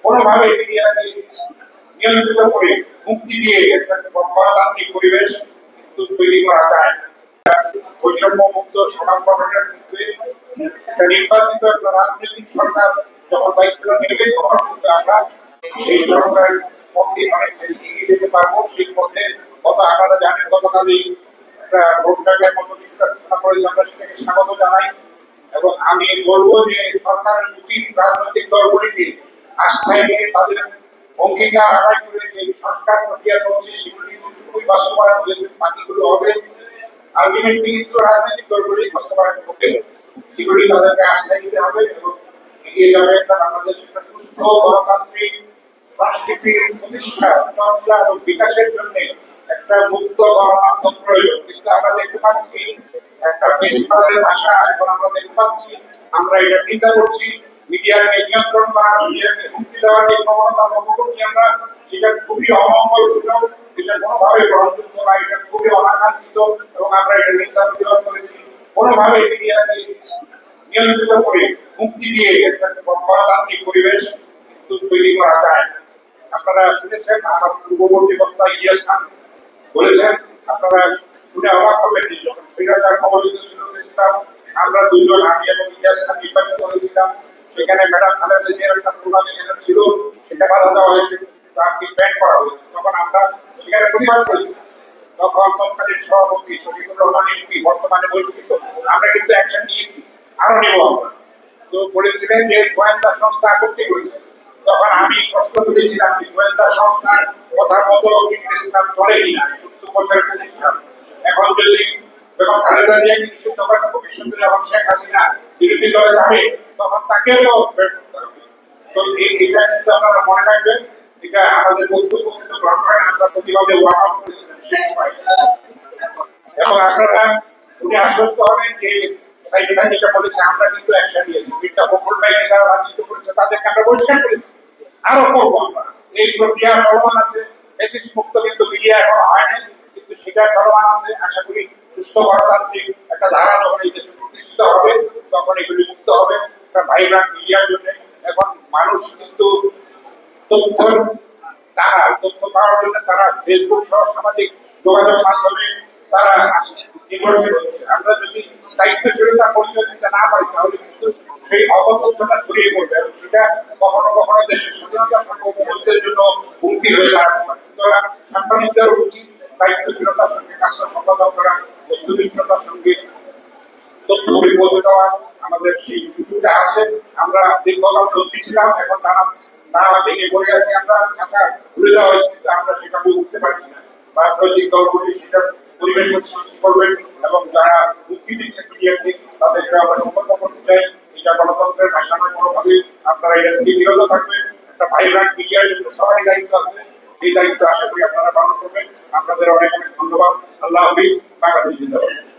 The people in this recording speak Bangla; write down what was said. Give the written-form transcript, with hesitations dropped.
কোনোভাবে মিডিয়াকে নিয়ন্ত্রিত করে মুক্তি দিয়ে একটা গণতান্ত্রিক পরিবেশ কিন্তু তৈরি করা যায়। বৈষম্য মুক্ত সমাজ গঠনের ক্ষেত্রে একটা নির্বাচিত একটা রাজনৈতিক সরকার যখন দায়িত্ব নেবে তখন কিন্তু আমরা সেই সরকারের পক্ষে অনেকটা এগিয়ে যেতে পারবো। সেই পথে আপনারা জানেন গতকালই একটা ভোটটাকের মতো কিছুটা ঘোষণা করেছে, আমরা সেটাকে স্বাগত জানাই। এবং আমি বলবো যে সরকারের উচিত রাজনৈতিক দলগুলিকে আস্থায় নিয়ে তাদের অঙ্গীকার আদায় করে যে সংস্কার প্রক্রিয়া চলছে সেগুলি যতটুকুই বাস্তবায়ন হয়েছে বাকিগুলো হবে। আলটিমেটলি কিন্তু রাজনৈতিক দলগুলি বাস্তবায়ন করবে, সেগুলি তাদেরকে আস্থায় নিতে হবে এবং এগিয়ে যাবে একটা বাংলাদেশ একটা সুস্থ গণতান্ত্রিক সংস্কৃতির প্রতিষ্ঠা চর্চা এবং বিকাশের জন্য একটা মুক্ত গণমাধ্যম প্রয়োজন। কিন্তু আমরা দেখতে পাচ্ছি একটা ফেসবুকের ভাষা এখন আমরা দেখতে পাচ্ছি, আমরা এটা চিন্তা করছি মিডিয়াকে নিয়ন্ত্রণ করা, মিডিয়াকে হুমকি দেওয়ার যে প্রবণতা লক্ষ্য করছি আমরা, সেটা খুবই অমঙ্গল সূচক, এটা কোনোভাবে গ্রহণযোগ্য না, এটা খুবই অনাকাঙ্ক্ষিত এবং আমরা এটা নিন্দা প্রতিবাদ করেছি। কোনোভাবে মিডিয়াকে নিয়ন্ত্রিত করে মুক্তি দিয়ে একটা গণতান্ত্রিক পরিবেশ কিন্তু তৈরি করা যায়। আপনারা শুনেছেন আমার পূর্ববর্তী বক্তা ইলিয়াস খান বলেছেন, আপনারা শুনে অবাক হবেন যখন স্বৈরাচার কবলিত ছিল আমরা দুজন, আমি এবং ইলিয়াস খান নির্বাচিত হয়েছিলাম, সেখানে ম্যাডাম খালেদা জিয়ার একটা প্রোগ্রাম এখানে ছিল, সেটা বাধা দেওয়া হয়েছে, তাকে ব্যান করা হয়েছে। তখন আমরা সেখানে প্রতিবাদ করেছি। তখন তৎকালীন সভাপতি শফিকুর রহমান এমপি বর্তমানে বৈঠকিত, আমরা কিন্তু অ্যাকশন নিয়েছি, আরো নেব আমরা। তো বলেছিলেন যে গোয়েন্দা সংস্থা আপত্তি করেছে। তখন আমি প্রশ্ন তুলেছিলাম যে গোয়েন্দা সংস্থার কথা মতো ইনভেস্টমেন্ট চলে কিনা, ৭০ বছরের প্রতিষ্ঠান। এখন যদি এবং খালেদা জিয়া নিষিদ্ধ করেন ভবিষ্যতে যখন শেখ হাসিনা বিরোধী দলে যাবে তখন তাকেও বের করতে হবে। তো এটা কিন্তু আপনারা মনে রাখবেন, এটা আমাদের বক্তব্য কিন্তু গ্রহণ করেন, আমরা প্রতিবাদে ওয়াকআউট করেছিলাম সেই সময়। এবং আপনারা শুনে আশ্বস্ত হবেন যে যেটা বলেছে আমরা কিন্তু অ্যাকশন নিয়েছি। মির্জা ফখরুল ভাইকে যারা লাঞ্ছিত করেছে তাদেরকে আমরা বহিষ্কার করেছি, আরো করবো আমরা। এই প্রক্রিয়া চলমান আছে, ফ্যাসিস্ট মুক্ত কিন্তু মিডিয়া এখনো হয়নি, কিন্তু সেটা চলমান আছে। আশা করি সুস্থ গণতান্ত্রিক একটা ধারা যখন এই দেশে প্রতিষ্ঠিত হবে তখন এগুলি মুক্ত হবে একটা ভাইব্রান্ট মিডিয়ার জন্য। এখন মানুষ কিন্তু তথ্য পাওয়ার জন্য তারা ফেসবুক সহ সামাজিক যোগাযোগ মাধ্যমে তারা নির্ভরশীল হচ্ছে। আমরা যদি দায়িত্বশীলতা পরিচয় দিতে না পারি তাহলে কিন্তু সেই অপতথ্যটা ছড়িয়ে পড়বে এবং সেটা কখনো কখনো দেশের স্বাধীনতা সার্বভৌমত্বের জন্য হুমকি হয়ে দাঁড়াতে পারে। সুতরাং সাংবাদিকদের উচিত দায়িত্বশীলতার সঙ্গে কাজটা সম্পাদন করা, বস্তুনিষ্ঠতার সঙ্গে তথ্যগুলি পৌঁছে দেওয়া, আমাদের সেই সুযোগটা আছে। আমরা দীর্ঘকাল সত্যি ছিলাম, এখন না ভেঙে পড়ে আছি, আমরা কথা ভুলে দেওয়া হয়েছে, কিন্তু আমরা সেটা উঠতে পারছি না। রাজনৈতিক দলগুলি সেটা পরিবেশ সৃষ্টি করবেন এবং যারা মুক্তি দিচ্ছে মিডিয়াকে তাদেরকে আমরা সতর্ক করতে চাই, এটা গণতন্ত্রের ভাষা নয় কোনোভাবে। আপনারা এটা থেকে বিরত থাকবেন, একটা ভাইব্রান্ট মিডিয়ার জন্য সবারই দায়িত্ব আছে, এই দায়িত্ব আশা করি আপনারা পালন করবেন। আপনাদের অনেক অনেক ধন্যবাদ। আল্লাহ হাফিজ। বাংলাদেশ জিন্দাবাদ।